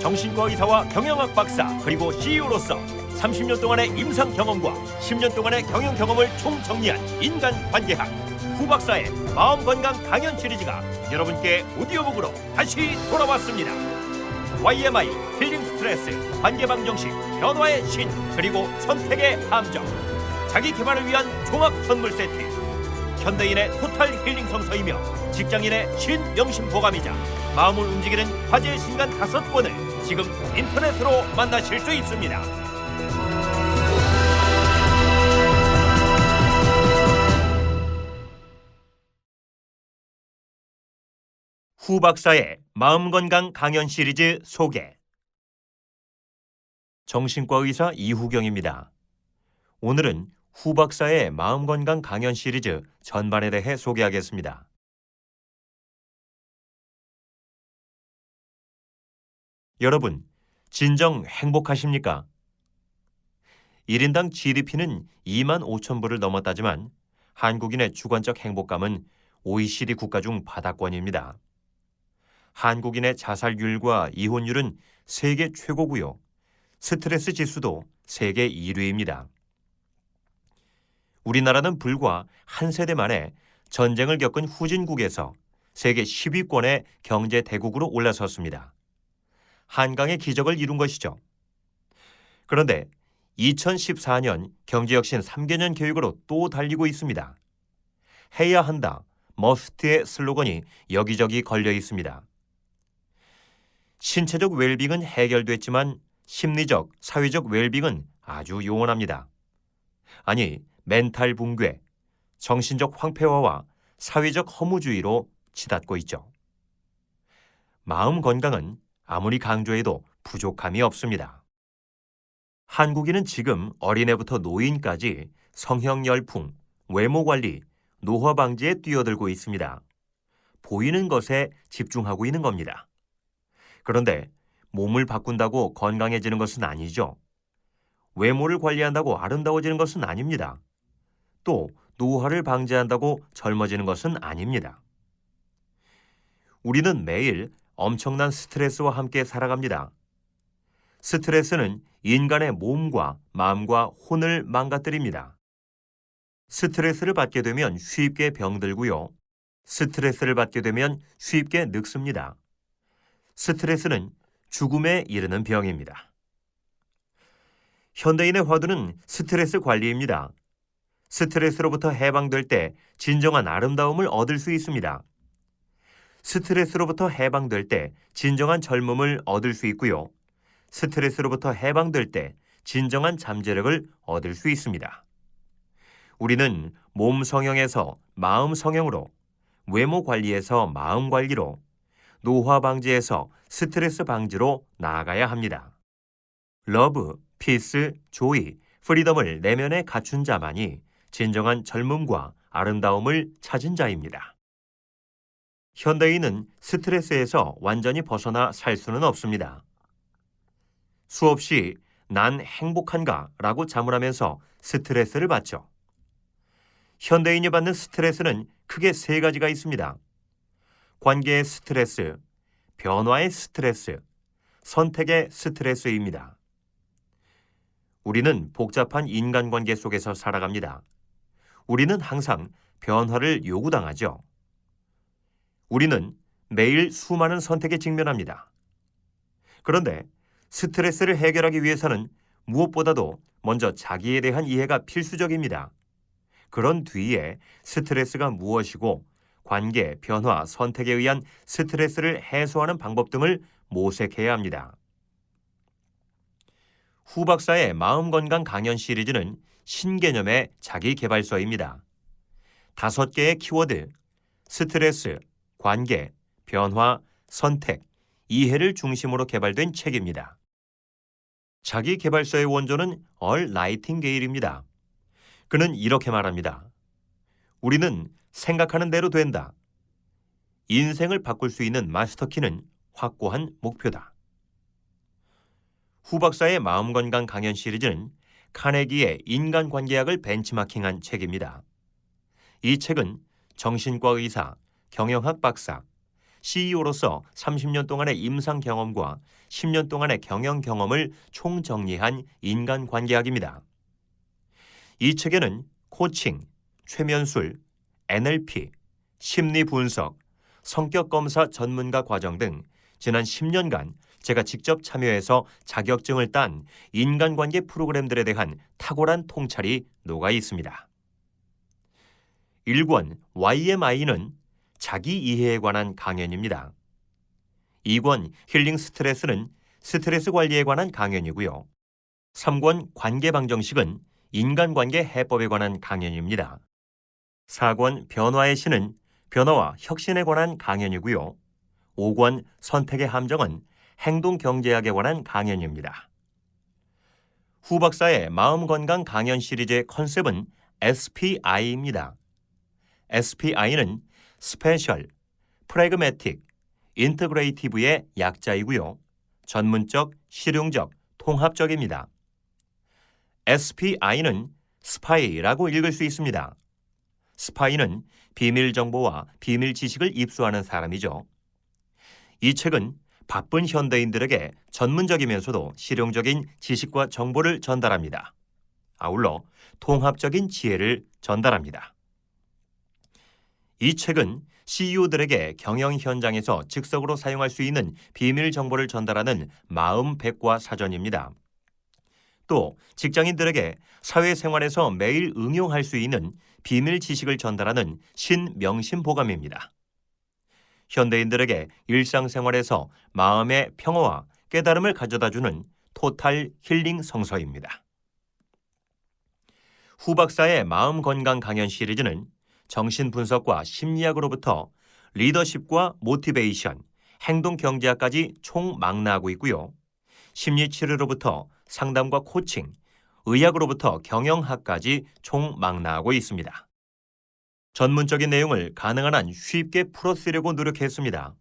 정신과 의사와 경영학 박사 그리고 CEO로서 30년 동안의 임상 경험과 10년 동안의 경영 경험을 총정리한 인간관계학 후 박사의 마음건강 강연 시리즈가 여러분께 오디오북으로 다시 돌아왔습니다. YMI, 힐링 스트레스, 관계방 정식, 변화의 신, 그리고 선택의 함정, 자기 개발을 위한 종합 선물 세트, 현대인의 토탈 힐링 성서이며 직장인의 신명심 보감이자 마음을 움직이는 화제의 신간 5권을 지금 인터넷으로 만나실 수 있습니다. 후 박사의 마음건강 강연 시리즈 소개. 정신과 의사 이후경입니다. 오늘은 후 박사의 마음건강 강연 시리즈 전반에 대해 소개하겠습니다. 여러분, 진정 행복하십니까? 1인당 GDP는 2만 5천 불을 넘었다지만 한국인의 주관적 행복감은 OECD 국가 중 바닥권입니다. 한국인의 자살률과 이혼율은 세계 최고고요. 스트레스 지수도 세계 1위입니다. 우리나라는 불과 한 세대 만에 전쟁을 겪은 후진국에서 세계 10위권의 경제 대국으로 올라섰습니다. 한강의 기적을 이룬 것이죠. 그런데 2014년 경제혁신 3개년 계획으로 또 달리고 있습니다. 해야 한다, 머스트의 슬로건이 여기저기 걸려 있습니다. 신체적 웰빙은 해결됐지만 심리적, 사회적 웰빙은 아주 요원합니다. 아니, 멘탈 붕괴, 정신적 황폐화와 사회적 허무주의로 치닫고 있죠. 마음 건강은 아무리 강조해도 부족함이 없습니다. 한국인은 지금 어린애부터 노인까지 성형 열풍, 외모 관리, 노화 방지에 뛰어들고 있습니다. 보이는 것에 집중하고 있는 겁니다. 그런데 몸을 바꾼다고 건강해지는 것은 아니죠. 외모를 관리한다고 아름다워지는 것은 아닙니다. 또 노화를 방지한다고 젊어지는 것은 아닙니다. 우리는 매일 엄청난 스트레스와 함께 살아갑니다. 스트레스는 인간의 몸과 마음과 혼을 망가뜨립니다. 스트레스를 받게 되면 쉽게 병들고요. 스트레스를 받게 되면 쉽게 늙습니다. 스트레스는 죽음에 이르는 병입니다. 현대인의 화두는 스트레스 관리입니다. 스트레스로부터 해방될 때 진정한 아름다움을 얻을 수 있습니다. 스트레스로부터 해방될 때 진정한 젊음을 얻을 수 있고요. 스트레스로부터 해방될 때 진정한 잠재력을 얻을 수 있습니다. 우리는 몸 성형에서 마음 성형으로, 외모 관리에서 마음 관리로, 노화 방지에서 스트레스 방지로 나아가야 합니다. 러브, 피스, 조이, 프리덤을 내면에 갖춘 자만이 진정한 젊음과 아름다움을 찾은 자입니다. 현대인은 스트레스에서 완전히 벗어나 살 수는 없습니다. 수없이 난 행복한가? 라고 자문하면서 스트레스를 받죠. 현대인이 받는 스트레스는 크게 3가지가 있습니다. 관계의 스트레스, 변화의 스트레스, 선택의 스트레스입니다. 우리는 복잡한 인간관계 속에서 살아갑니다. 우리는 항상 변화를 요구당하죠. 우리는 매일 수많은 선택에 직면합니다. 그런데 스트레스를 해결하기 위해서는 무엇보다도 먼저 자기에 대한 이해가 필수적입니다. 그런 뒤에 스트레스가 무엇이고 관계, 변화, 선택에 의한 스트레스를 해소하는 방법 등을 모색해야 합니다. 후 박사의 마음건강 강연 시리즈는 신개념의 자기개발서입니다. 5개의 키워드, 스트레스, 관계, 변화, 선택, 이해를 중심으로 개발된 책입니다. 자기개발서의 원조는 얼 나이팅게일입니다. 그는 이렇게 말합니다. 우리는 생각하는 대로 된다. 인생을 바꿀 수 있는 마스터키는 확고한 목표다. 후 박사의 마음건강 강연 시리즈는 카네기의 인간관계학을 벤치마킹한 책입니다. 이 책은 정신과 의사, 경영학 박사, CEO로서 30년 동안의 임상 경험과 10년 동안의 경영 경험을 총정리한 인간관계학입니다. 이 책에는 코칭, 최면술, NLP, 심리분석, 성격검사 전문가 과정 등 지난 10년간 제가 직접 참여해서 자격증을 딴 인간관계 프로그램들에 대한 탁월한 통찰이 녹아 있습니다. 1권 YMI는 자기 이해에 관한 강연입니다. 2권 힐링 스트레스는 스트레스 관리에 관한 강연이고요. 3권 관계방정식은 인간관계 해법에 관한 강연입니다. 4권 변화의 신은 변화와 혁신에 관한 강연이고요. 5권 선택의 함정은 행동경제학에 관한 강연입니다. 후 박사의 마음건강 강연 시리즈의 컨셉은 SPI입니다. SPI는 스페셜, 프래그매틱, 인터그레이티브의 약자이고요. 전문적, 실용적, 통합적입니다. SPI는 스파이라고 읽을 수 있습니다. 스파이는 비밀 정보와 비밀 지식을 입수하는 사람이죠. 이 책은 바쁜 현대인들에게 전문적이면서도 실용적인 지식과 정보를 전달합니다. 아울러 통합적인 지혜를 전달합니다. 이 책은 CEO들에게 경영 현장에서 즉석으로 사용할 수 있는 비밀 정보를 전달하는 마음 백과 사전입니다. 또 직장인들에게 사회생활에서 매일 응용할 수 있는 비밀 지식을 전달하는 신명심보감입니다. 현대인들에게 일상생활에서 마음의 평화와 깨달음을 가져다주는 토탈 힐링 성서입니다. 후 박사의 마음건강 강연 시리즈는 정신분석과 심리학으로부터 리더십과 모티베이션, 행동경제학까지 총망라하고 있고요. 심리치료로부터 상담과 코칭, 의학으로부터 경영학까지 총망라하고 있습니다. 전문적인 내용을 가능한 한 쉽게 풀어쓰려고 노력했습니다.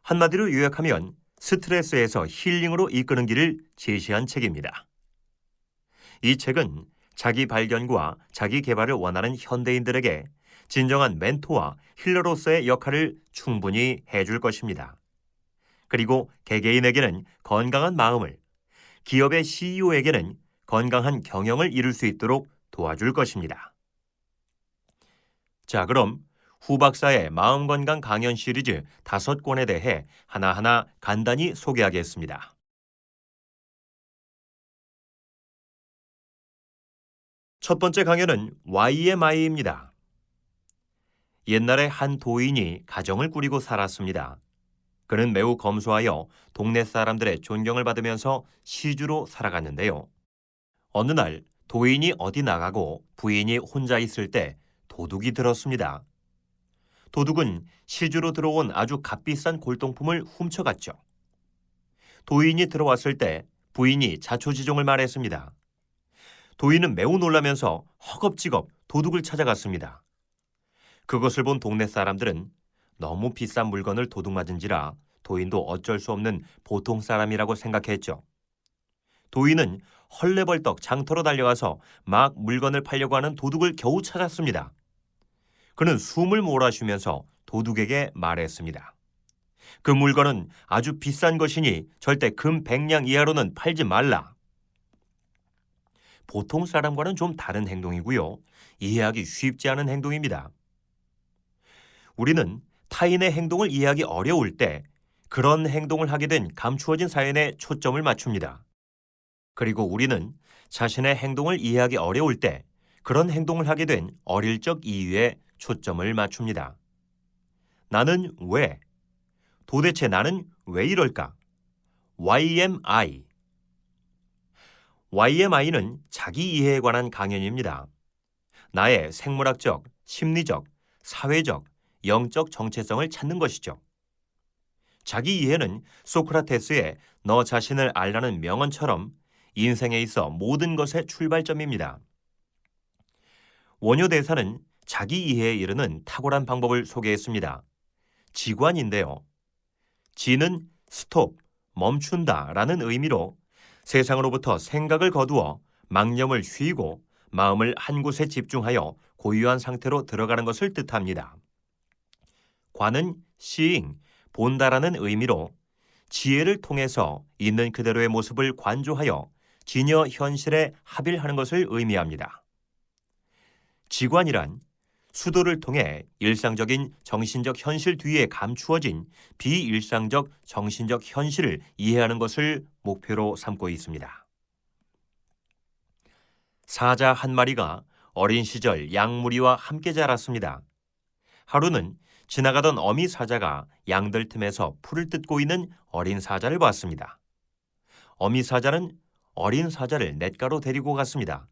한마디로 요약하면 스트레스에서 힐링으로 이끄는 길을 제시한 책입니다. 이 책은 자기 발견과 자기 개발을 원하는 현대인들에게 진정한 멘토와 힐러로서의 역할을 충분히 해줄 것입니다. 그리고 개개인에게는 건강한 마음을, 기업의 CEO에게는 건강한 경영을 이룰 수 있도록 도와줄 것입니다. 자, 그럼 후 박사의 마음건강 강연 시리즈 5권에 대해 하나하나 간단히 소개하겠습니다. 첫 번째 강연은 YMI입니다. 옛날에 한 도인이 가정을 꾸리고 살았습니다. 그는 매우 검소하여 동네 사람들의 존경을 받으면서 시주로 살아갔는데요. 어느 날 도인이 어디 나가고 부인이 혼자 있을 때 도둑이 들었습니다. 도둑은 시주로 들어온 아주 값비싼 골동품을 훔쳐갔죠. 도인이 들어왔을 때 부인이 자초지종을 말했습니다. 도인은 매우 놀라면서 허겁지겁 도둑을 찾아갔습니다. 그것을 본 동네 사람들은 너무 비싼 물건을 도둑맞은지라 도인도 어쩔 수 없는 보통 사람이라고 생각했죠. 도인은 헐레벌떡 장터로 달려가서 막 물건을 팔려고 하는 도둑을 겨우 찾았습니다. 그는 숨을 몰아쉬면서 도둑에게 말했습니다. 그 물건은 아주 비싼 것이니 절대 금 100냥 이하로는 팔지 말라. 보통 사람과는 좀 다른 행동이고요. 이해하기 쉽지 않은 행동입니다. 우리는 타인의 행동을 이해하기 어려울 때 그런 행동을 하게 된 감추어진 사연에 초점을 맞춥니다. 그리고 우리는 자신의 행동을 이해하기 어려울 때 그런 행동을 하게 된 어릴 적 이유에 초점을 맞춥니다. 나는 왜? 도대체 나는 왜 이럴까? YMI. YMI는 자기 이해에 관한 강연입니다. 나의 생물학적, 심리적, 사회적, 영적 정체성을 찾는 것이죠. 자기 이해는 소크라테스의 너 자신을 알라는 명언처럼 인생에 있어 모든 것의 출발점입니다. 원효 대사는 자기 이해에 이르는 탁월한 방법을 소개했습니다. 지관인데요. 지는 스톱, 멈춘다 라는 의미로 세상으로부터 생각을 거두어 망념을 쉬고 마음을 한 곳에 집중하여 고유한 상태로 들어가는 것을 뜻합니다. 관은 seeing, 본다라는 의미로 지혜를 통해서 있는 그대로의 모습을 관조하여 진여 현실에 합일하는 것을 의미합니다. 지관이란 수도를 통해 일상적인 정신적 현실 뒤에 감추어진 비일상적 정신적 현실을 이해하는 것을 목표로 삼고 있습니다. 사자 한 마리가 어린 시절 양무리와 함께 자랐습니다. 하루는 지나가던 어미 사자가 양들 틈에서 풀을 뜯고 있는 어린 사자를 봤습니다. 어미 사자는 어린 사자를 냇가로 데리고 갔습니다.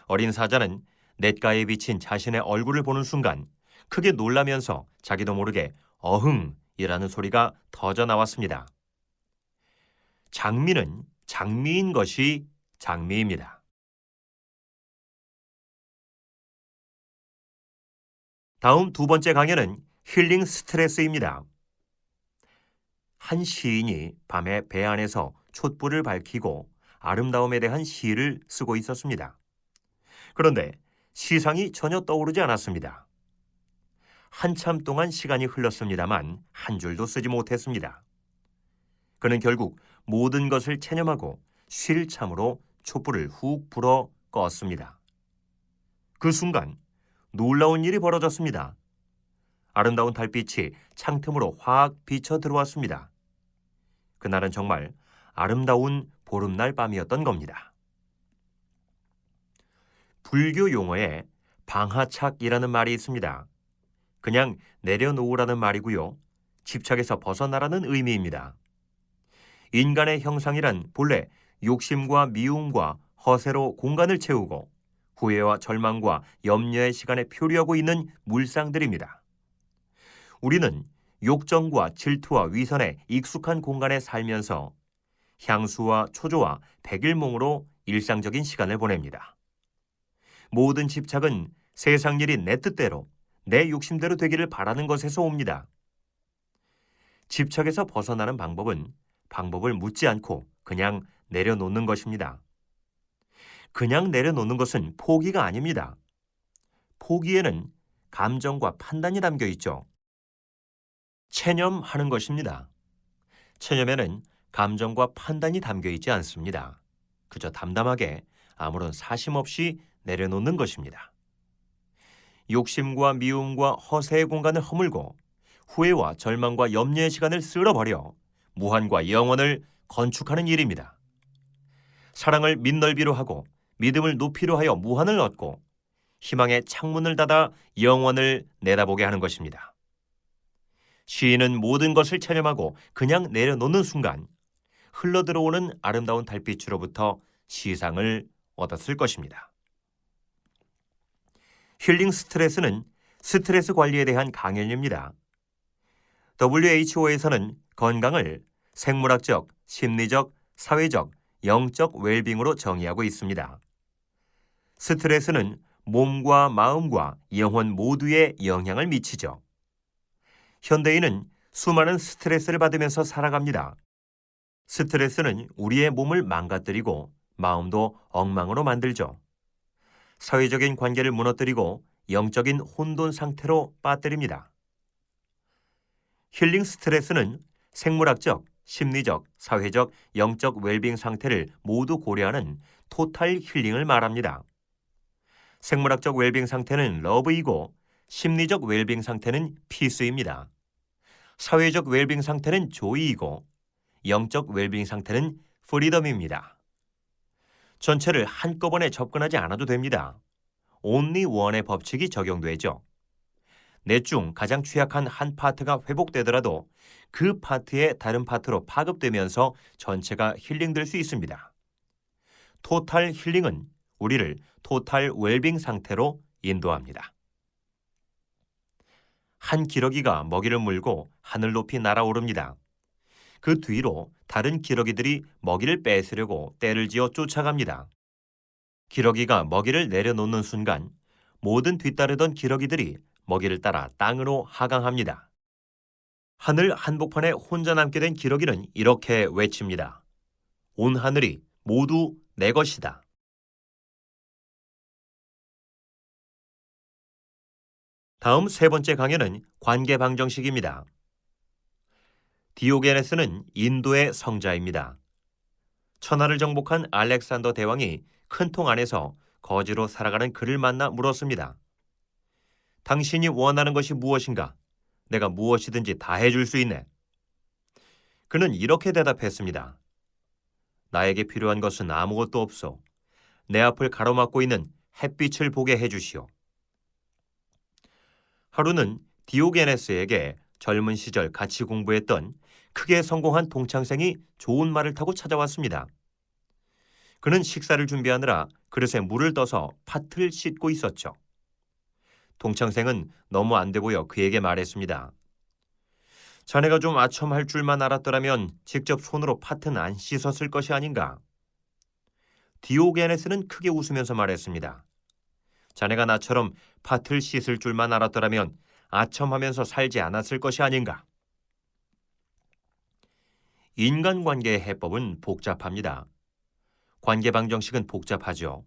어린 사자는 냇가에 비친 자신의 얼굴을 보는 순간 크게 놀라면서 자기도 모르게 어흥이라는 소리가 터져 나왔습니다. 장미는 장미인 것이 장미입니다. 다음 두 번째 강연은 힐링 스트레스입니다. 한 시인이 밤에 배 안에서 촛불을 밝히고 아름다움에 대한 시를 쓰고 있었습니다. 그런데 시상이 전혀 떠오르지 않았습니다. 한참 동안 시간이 흘렀습니다만 한 줄도 쓰지 못했습니다. 그는 결국 모든 것을 체념하고 쉴 참으로 촛불을 훅 불어 껐습니다. 그 순간 놀라운 일이 벌어졌습니다. 아름다운 달빛이 창틈으로 확 비쳐 들어왔습니다. 그날은 정말 아름다운 보름날 밤이었던 겁니다. 불교 용어에 방하착이라는 말이 있습니다. 그냥 내려놓으라는 말이고요. 집착에서 벗어나라는 의미입니다. 인간의 형상이란 본래 욕심과 미움과 허세로 공간을 채우고 후회와 절망과 염려의 시간에 표류하고 있는 물상들입니다. 우리는 욕정과 질투와 위선에 익숙한 공간에 살면서 향수와 초조와 백일몽으로 일상적인 시간을 보냅니다. 모든 집착은 세상 일이 내 뜻대로, 내 욕심대로 되기를 바라는 것에서 옵니다. 집착에서 벗어나는 방법은 방법을 묻지 않고 그냥 내려놓는 것입니다. 그냥 내려놓는 것은 포기가 아닙니다. 포기에는 감정과 판단이 담겨 있죠. 체념하는 것입니다. 체념에는 감정과 판단이 담겨 있지 않습니다. 그저 담담하게 아무런 사심 없이 내려놓는 것입니다. 욕심과 미움과 허세의 공간을 허물고 후회와 절망과 염려의 시간을 쓸어버려 무한과 영원을 건축하는 일입니다. 사랑을 mid넓이로 하고 믿음을 높이로 하여 무한을 얻고 희망의 창문을 닫아 영원을 내다보게 하는 것입니다. 시인은 모든 것을 체념하고 그냥 내려놓는 순간 흘러들어오는 아름다운 달빛으로부터 시상을 얻었을 것입니다. 힐링 스트레스는 스트레스 관리에 대한 강연입니다. WHO에서는 건강을 생물학적, 심리적, 사회적, 영적 웰빙으로 정의하고 있습니다. 스트레스는 몸과 마음과 영혼 모두에 영향을 미치죠. 현대인은 수많은 스트레스를 받으면서 살아갑니다. 스트레스는 우리의 몸을 망가뜨리고 마음도 엉망으로 만들죠. 사회적인 관계를 무너뜨리고 영적인 혼돈 상태로 빠뜨립니다. 힐링 스트레스는 생물학적, 심리적, 사회적, 영적 웰빙 상태를 모두 고려하는 토탈 힐링을 말합니다. 생물학적 웰빙 상태는 러브이고 심리적 웰빙 상태는 피스입니다. 사회적 웰빙 상태는 조이이고 영적 웰빙 상태는 프리덤입니다. 전체를 한꺼번에 접근하지 않아도 됩니다. only one의 법칙이 적용되죠. 넷 중 가장 취약한 한 파트가 회복되더라도 그 파트의 다른 파트로 파급되면서 전체가 힐링될 수 있습니다. 토탈 힐링은 우리를 토탈 웰빙 상태로 인도합니다. 한 기러기가 먹이를 물고 하늘 높이 날아오릅니다. 그 뒤로 다른 기러기들이 먹이를 뺏으려고 떼를 지어 쫓아갑니다. 기러기가 먹이를 내려놓는 순간 모든 뒤따르던 기러기들이 먹이를 따라 땅으로 하강합니다. 하늘 한복판에 혼자 남게 된 기러기는 이렇게 외칩니다. 온 하늘이 모두 내 것이다. 다음 세 번째 강연은 관계 방정식입니다. 디오게네스는 인도의 성자입니다. 천하를 정복한 알렉산더 대왕이 큰 통 안에서 거지로 살아가는 그를 만나 물었습니다. 당신이 원하는 것이 무엇인가? 내가 무엇이든지 다 해줄 수 있네. 그는 이렇게 대답했습니다. 나에게 필요한 것은 아무것도 없소. 내 앞을 가로막고 있는 햇빛을 보게 해주시오. 하루는 디오게네스에게 젊은 시절 같이 공부했던 크게 성공한 동창생이 좋은 말을 타고 찾아왔습니다. 그는 식사를 준비하느라 그릇에 물을 떠서 팥을 씻고 있었죠. 동창생은 너무 안 돼 보여 그에게 말했습니다. 자네가 좀 아첨할 줄만 알았더라면 직접 손으로 팥은 안 씻었을 것이 아닌가. 디오게네스는 크게 웃으면서 말했습니다. 자네가 나처럼 팥을 씻을 줄만 알았더라면 아첨하면서 살지 않았을 것이 아닌가. 인간관계의 해법은 복잡합니다. 관계 방정식은 복잡하죠.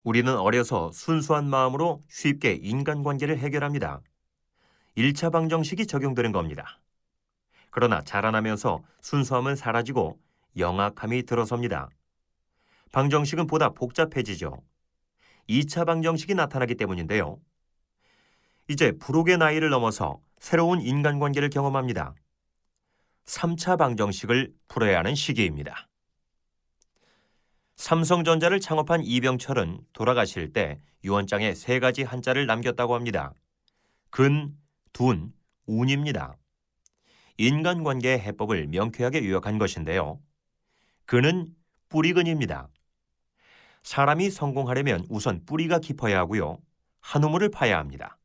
우리는 어려서 순수한 마음으로 쉽게 인간관계를 해결합니다. 1차 방정식이 적용되는 겁니다. 그러나 자라나면서 순수함은 사라지고 영악함이 들어섭니다. 방정식은 보다 복잡해지죠. 2차 방정식이 나타나기 때문인데요. 이제 부록의 나이를 넘어서 새로운 인간관계를 경험합니다. 3차 방정식을 풀어야 하는 시기입니다. 삼성전자를 창업한 이병철은 돌아가실 때 유언장에 3가지 한자를 남겼다고 합니다. 근, 둔, 운입니다. 인간관계의 해법을 명쾌하게 요약한 것인데요. 근은 뿌리근입니다. 사람이 성공하려면 우선 뿌리가 깊어야 하고요. 한 우물을 파야 합니다.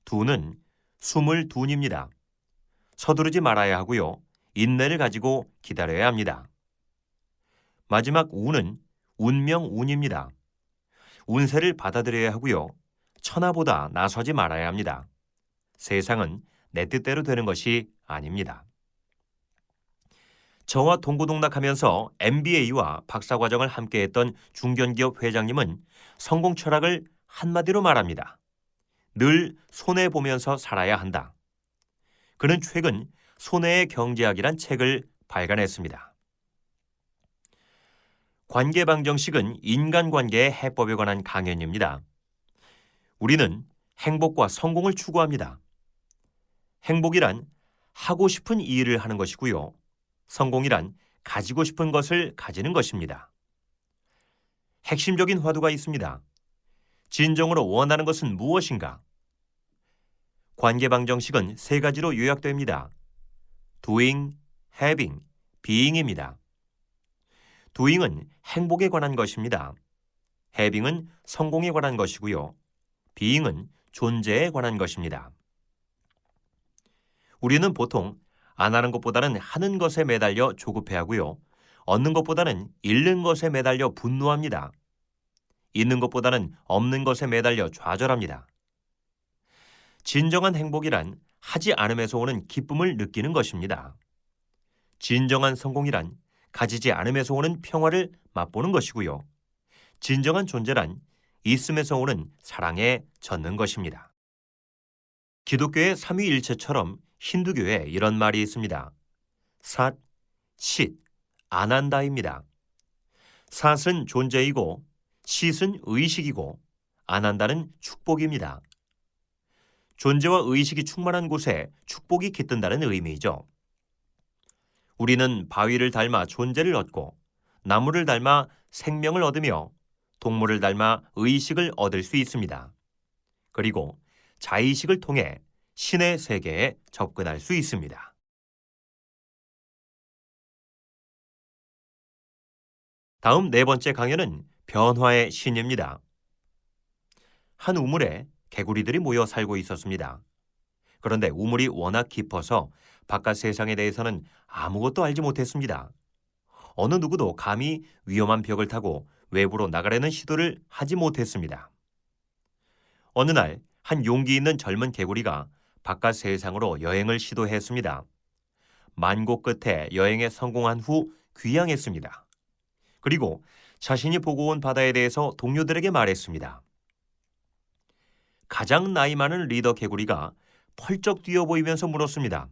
둔은 숨을 둔입니다. 서두르지 말아야 하고요. 인내를 가지고 기다려야 합니다. 마지막 운은 운명운입니다. 운세를 받아들여야 하고요. 천하보다 나서지 말아야 합니다. 세상은 내 뜻대로 되는 것이 아닙니다. 저와 동고동락하면서 MBA와 박사과정을 함께했던 중견기업 회장님은 성공 철학을 한마디로 말합니다. 늘 손해보면서 살아야 한다. 그는 최근 손해의 경제학이란 책을 발간했습니다. 관계 방정식은 인간관계의 해법에 관한 강연입니다. 우리는 행복과 성공을 추구합니다. 행복이란 하고 싶은 일을 하는 것이고요. 성공이란 가지고 싶은 것을 가지는 것입니다. 핵심적인 화두가 있습니다. 진정으로 원하는 것은 무엇인가? 관계 방정식은 3가지로 요약됩니다. doing, having, being입니다. doing은 행복에 관한 것입니다. having은 성공에 관한 것이고요. being은 존재에 관한 것입니다. 우리는 보통 안 하는 것보다는 하는 것에 매달려 조급해하고요. 얻는 것보다는 잃는 것에 매달려 분노합니다. 있는 것보다는 없는 것에 매달려 좌절합니다. 진정한 행복이란 하지 않음에서 오는 기쁨을 느끼는 것입니다. 진정한 성공이란 가지지 않음에서 오는 평화를 맛보는 것이고요. 진정한 존재란 있음에서 오는 사랑에 젖는 것입니다. 기독교의 삼위일체처럼 힌두교에 이런 말이 있습니다. 삿, 쉿, 아난다입니다. 삿은 존재이고 쉿은 의식이고 아난다는 축복입니다. 존재와 의식이 충만한 곳에 축복이 깃든다는 의미이죠. 우리는 바위를 닮아 존재를 얻고 나무를 닮아 생명을 얻으며 동물을 닮아 의식을 얻을 수 있습니다. 그리고 자의식을 통해 신의 세계에 접근할 수 있습니다. 다음 4번째 강연은 변화의 신입니다. 한 우물에 개구리들이 모여 살고 있었습니다. 그런데 우물이 워낙 깊어서 바깥 세상에 대해서는 아무것도 알지 못했습니다. 어느 누구도 감히 위험한 벽을 타고 외부로 나가려는 시도를 하지 못했습니다. 어느 날 한 용기 있는 젊은 개구리가 바깥 세상으로 여행을 시도했습니다. 만고 끝에 여행에 성공한 후 귀향했습니다. 그리고 자신이 보고 온 바다에 대해서 동료들에게 말했습니다. 가장 나이 많은 리더 개구리가 펄쩍 뛰어 보이면서 물었습니다.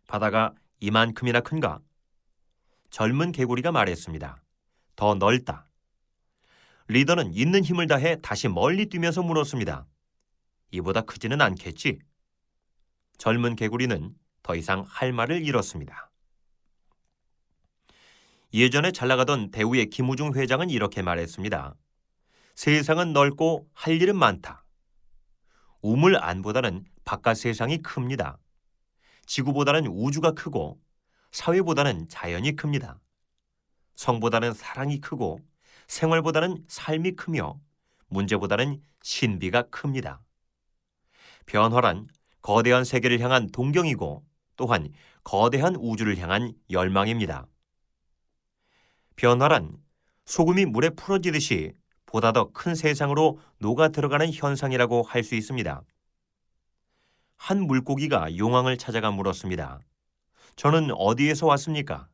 바다가 이만큼이나 큰가? 젊은 개구리가 말했습니다. 더 넓다. 리더는 있는 힘을 다해 다시 멀리 뛰면서 물었습니다. 이보다 크지는 않겠지? 젊은 개구리는 더 이상 할 말을 잃었습니다. 예전에 잘 나가던 대우의 김우중 회장은 이렇게 말했습니다. 세상은 넓고 할 일은 많다. 우물 안보다는 바깥 세상이 큽니다. 지구보다는 우주가 크고 사회보다는 자연이 큽니다. 성보다는 사랑이 크고 생활보다는 삶이 크며 문제보다는 신비가 큽니다. 변화란 거대한 세계를 향한 동경이고 또한 거대한 우주를 향한 열망입니다. 변화란 소금이 물에 풀어지듯이 보다 더 큰 세상으로 녹아 들어가는 현상이라고 할 수 있습니다. 한 물고기가 용왕을 찾아가 물었습니다. 저는 어디에서 왔습니까?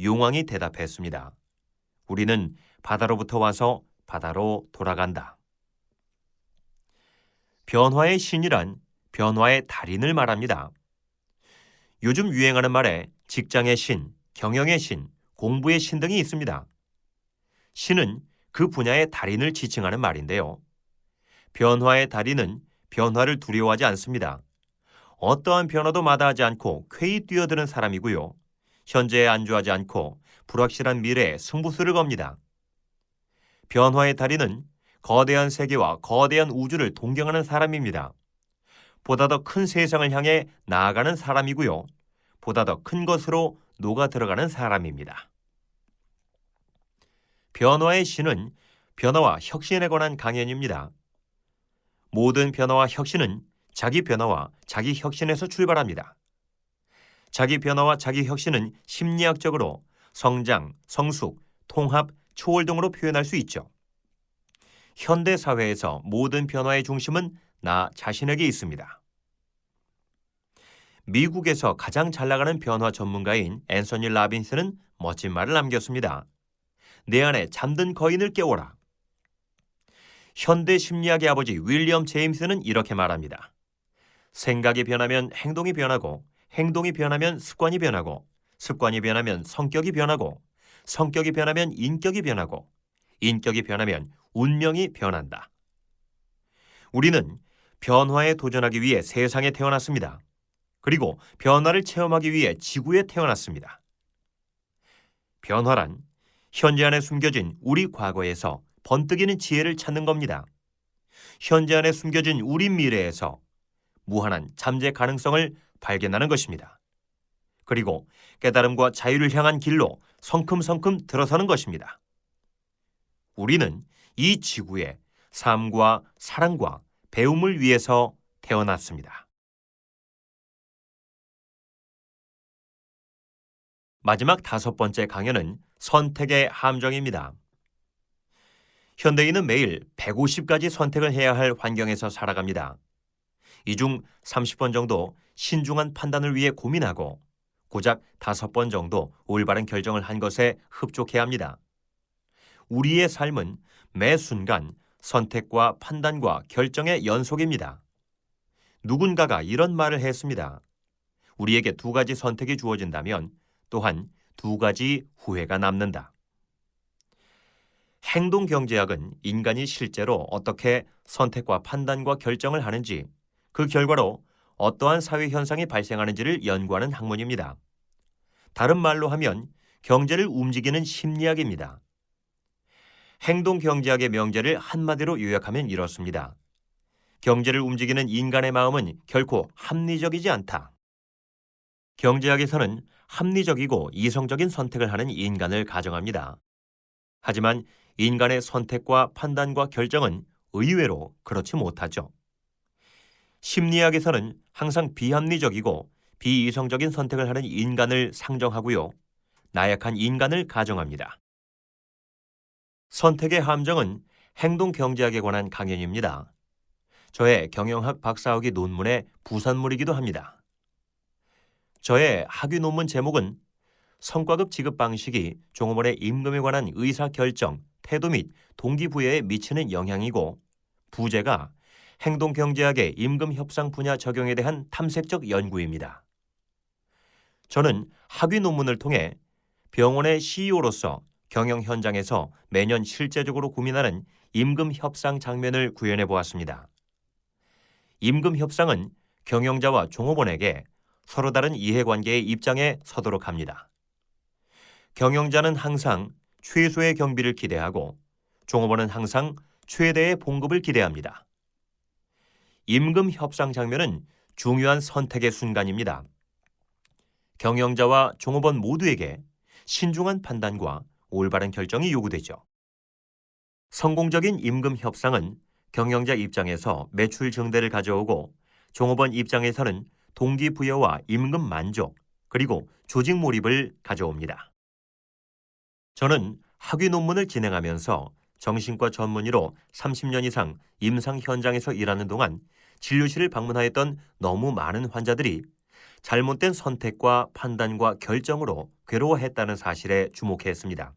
용왕이 대답했습니다. 우리는 바다로부터 와서 바다로 돌아간다. 변화의 신이란 변화의 달인을 말합니다. 요즘 유행하는 말에 직장의 신, 경영의 신, 공부의 신 등이 있습니다. 신은 그 분야의 달인을 지칭하는 말인데요. 변화의 달인은 변화를 두려워하지 않습니다. 어떠한 변화도 마다하지 않고 쾌히 뛰어드는 사람이고요. 현재에 안주하지 않고 불확실한 미래에 승부수를 겁니다. 변화의 달인은 거대한 세계와 거대한 우주를 동경하는 사람입니다. 보다 더 큰 세상을 향해 나아가는 사람이고요. 보다 더 큰 것으로 녹아 들어가는 사람입니다. 변화의 신은 변화와 혁신에 관한 강연입니다. 모든 변화와 혁신은 자기 변화와 자기 혁신에서 출발합니다. 자기 변화와 자기 혁신은 심리학적으로 성장, 성숙, 통합, 초월 등으로 표현할 수 있죠. 현대 사회에서 모든 변화의 중심은 나 자신에게 있습니다. 미국에서 가장 잘 나가는 변화 전문가인 앤서니 라빈스는 멋진 말을 남겼습니다. 내 안에 잠든 거인을 깨워라. 현대 심리학의 아버지 윌리엄 제임스는 이렇게 말합니다. 생각이 변하면 행동이 변하고 행동이 변하면 습관이 변하고 습관이 변하면 성격이 변하고 성격이 변하면 인격이 변하고 인격이 변하면 운명이 변한다. 우리는 변화에 도전하기 위해 세상에 태어났습니다. 그리고 변화를 체험하기 위해 지구에 태어났습니다. 변화란 현재 안에 숨겨진 우리 과거에서 번뜩이는 지혜를 찾는 겁니다. 현재 안에 숨겨진 우리 미래에서 무한한 잠재 가능성을 발견하는 것입니다. 그리고 깨달음과 자유를 향한 길로 성큼성큼 들어서는 것입니다. 우리는 이 지구에 삶과 사랑과 배움을 위해서 태어났습니다. 마지막 5번째 강연은 선택의 함정입니다. 현대인은 매일 150가지 선택을 해야 할 환경에서 살아갑니다. 이 중 30번 정도 신중한 판단을 위해 고민하고 고작 5번 정도 올바른 결정을 한 것에 흡족해야 합니다. 우리의 삶은 매 순간 선택과 판단과 결정의 연속입니다. 누군가가 이런 말을 했습니다. 우리에게 2가지 선택이 주어진다면 또한 2가지 후회가 남는다. 행동경제학은 인간이 실제로 어떻게 선택과 판단과 결정을 하는지, 그 결과로 어떠한 사회 현상이 발생하는지를 연구하는 학문입니다. 다른 말로 하면 경제를 움직이는 심리학입니다. 행동경제학의 명제를 한마디로 요약하면 이렇습니다. 경제를 움직이는 인간의 마음은 결코 합리적이지 않다. 경제학에서는 합리적이고 이성적인 선택을 하는 인간을 가정합니다. 하지만 인간의 선택과 판단과 결정은 의외로 그렇지 못하죠. 심리학에서는 항상 비합리적이고 비이성적인 선택을 하는 인간을 상정하고요. 나약한 인간을 가정합니다. 선택의 함정은 행동경제학에 관한 강연입니다. 저의 경영학 박사학위 논문의 부산물이기도 합니다. 저의 학위 논문 제목은 성과급 지급 방식이 종업원의 임금에 관한 의사결정, 태도 및 동기부여에 미치는 영향이고, 부제가 행동경제학의 임금협상 분야 적용에 대한 탐색적 연구입니다. 저는 학위 논문을 통해 병원의 CEO로서 경영 현장에서 매년 실제적으로 고민하는 임금협상 장면을 구현해 보았습니다. 임금협상은 경영자와 종업원에게 서로 다른 이해관계의 입장에 서도록 합니다. 경영자는 항상 최소의 경비를 기대하고 종업원은 항상 최대의 봉급을 기대합니다. 임금 협상 장면은 중요한 선택의 순간입니다. 경영자와 종업원 모두에게 신중한 판단과 올바른 결정이 요구되죠. 성공적인 임금 협상은 경영자 입장에서 매출 증대를 가져오고 종업원 입장에서는 동기부여와 임금 만족, 그리고 조직 몰입을 가져옵니다. 저는 학위 논문을 진행하면서 정신과 전문의로 30년 이상 임상 현장에서 일하는 동안 진료실을 방문하였던 너무 많은 환자들이 잘못된 선택과 판단과 결정으로 괴로워했다는 사실에 주목했습니다.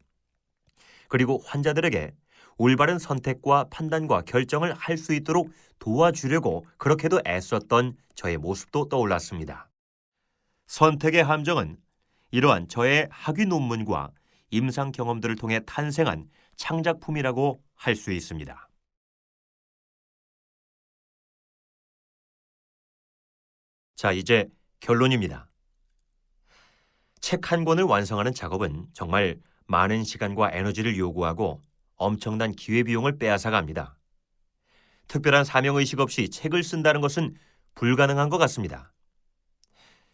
그리고 환자들에게 올바른 선택과 판단과 결정을 할 수 있도록 도와주려고 그렇게도 애썼던 저의 모습도 떠올랐습니다. 선택의 함정은 이러한 저의 학위 논문과 임상 경험들을 통해 탄생한 창작품이라고 할 수 있습니다. 자, 이제 결론입니다. 책 한 권을 완성하는 작업은 정말 많은 시간과 에너지를 요구하고 엄청난 기회비용을 빼앗아갑니다. 특별한 사명의식 없이 책을 쓴다는 것은 불가능한 것 같습니다.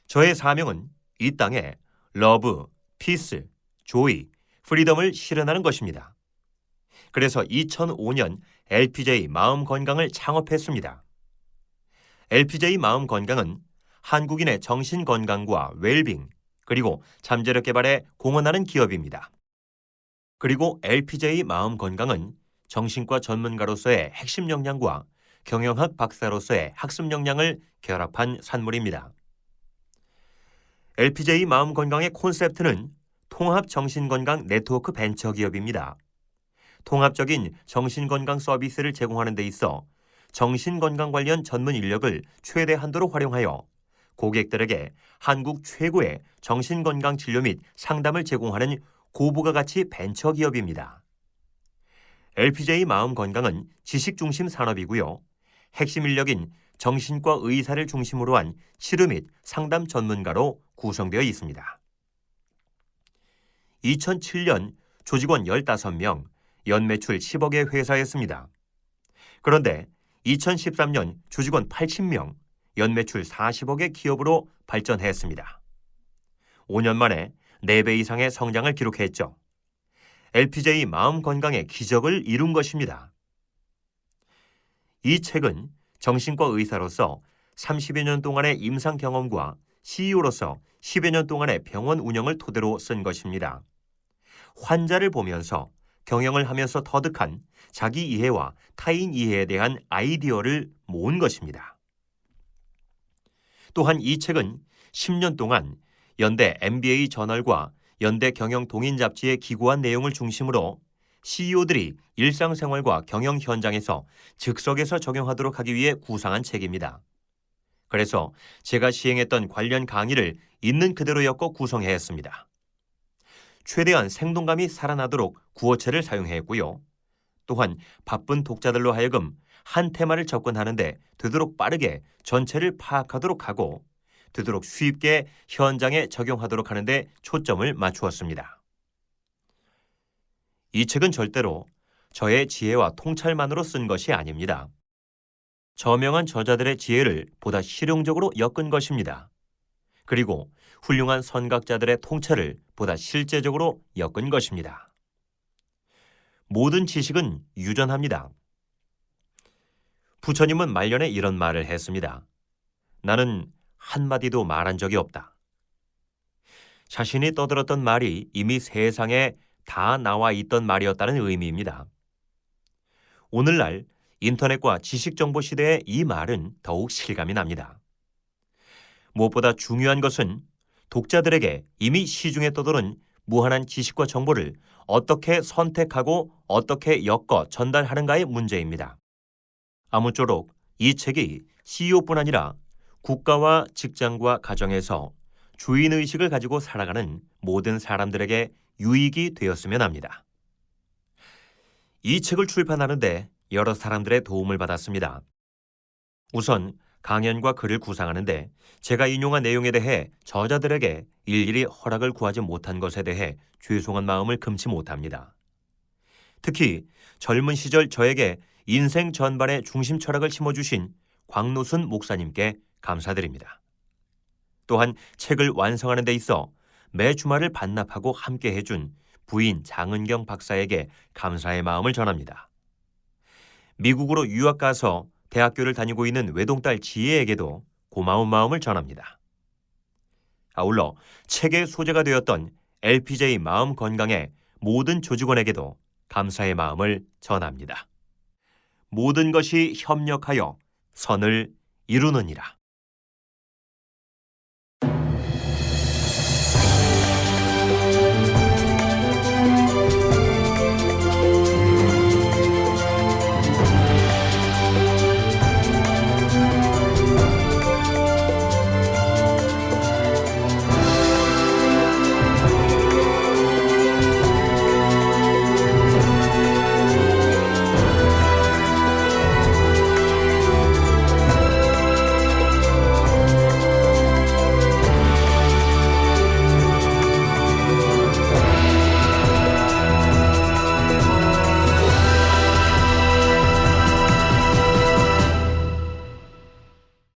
저의 사명은 이 땅에 러브, 피스, 조이, 프리덤을 실현하는 것입니다. 그래서 2005년 LPJ 마음건강을 창업했습니다. LPJ 마음건강은 한국인의 정신건강과 웰빙, 그리고 잠재력 개발에 공헌하는 기업입니다. 그리고 LPJ 마음건강은 정신과 전문가로서의 핵심 역량과 경영학 박사로서의 학습 역량을 결합한 산물입니다. LPJ 마음건강의 콘셉트는 통합정신건강 네트워크 벤처기업입니다. 통합적인 정신건강 서비스를 제공하는 데 있어 정신건강 관련 전문 인력을 최대 한도로 활용하여 고객들에게 한국 최고의 정신건강 진료 및 상담을 제공하는 고부가 가치 벤처기업입니다. LPJ 마음건강은 지식중심 산업이고요. 핵심 인력인 정신과 의사를 중심으로 한 치료 및 상담 전문가로 구성되어 있습니다. 2007년 조직원 15명, 연매출 10억의 회사였습니다. 그런데 2013년 조직원 80명, 연매출 40억의 기업으로 발전했습니다. 5년 만에 4배 이상의 성장을 기록했죠. LPJ 마음건강의 기적을 이룬 것입니다. 이 책은 정신과 의사로서 30여 년 동안의 임상 경험과 CEO로서 10여 년 동안의 병원 운영을 토대로 쓴 것입니다. 환자를 보면서 경영을 하면서 터득한 자기 이해와 타인 이해에 대한 아이디어를 모은 것입니다. 또한 이 책은 10년 동안 연대 MBA 저널과 연대 경영 동인 잡지에 기고한 내용을 중심으로 CEO들이 일상생활과 경영 현장에서 즉석에서 적용하도록 하기 위해 구상한 책입니다. 그래서 제가 시행했던 관련 강의를 있는 그대로 엮어 구성했습니다. 최대한 생동감이 살아나도록 구어체를 사용했고요. 또한 바쁜 독자들로 하여금 한 테마를 접근하는데 되도록 빠르게 전체를 파악하도록 하고 되도록 쉽게 현장에 적용하도록 하는데 초점을 맞추었습니다. 이 책은 절대로 저의 지혜와 통찰만으로 쓴 것이 아닙니다. 저명한 저자들의 지혜를 보다 실용적으로 엮은 것입니다. 그리고 훌륭한 선각자들의 통찰을 보다 실제적으로 엮은 것입니다. 모든 지식은 유전합니다. 부처님은 말년에 이런 말을 했습니다. 나는 한마디도 말한 적이 없다. 자신이 떠들었던 말이 이미 세상에 다 나와 있던 말이었다는 의미입니다. 오늘날 인터넷과 지식정보 시대의 이 말은 더욱 실감이 납니다. 무엇보다 중요한 것은 독자들에게 이미 시중에 떠도는 무한한 지식과 정보를 어떻게 선택하고 어떻게 엮어 전달하는가의 문제입니다. 아무쪼록 이 책이 CEO뿐 아니라 국가와 직장과 가정에서 주인의식을 가지고 살아가는 모든 사람들에게 유익이 되었으면 합니다. 이 책을 출판하는데 여러 사람들의 도움을 받았습니다. 우선 강연과 글을 구상하는데 제가 인용한 내용에 대해 저자들에게 일일이 허락을 구하지 못한 것에 대해 죄송한 마음을 금치 못합니다. 특히 젊은 시절 저에게 인생 전반의 중심 철학을 심어주신 광노순 목사님께 감사드립니다. 또한 책을 완성하는 데 있어 매 주말을 반납하고 함께 해준 부인 장은경 박사에게 감사의 마음을 전합니다. 미국으로 유학 가서 대학교를 다니고 있는 외동딸 지혜에게도 고마운 마음을 전합니다. 아울러 책의 소재가 되었던 LPJ 마음 건강의 모든 조직원에게도 감사의 마음을 전합니다. 모든 것이 협력하여 선을 이루느니라.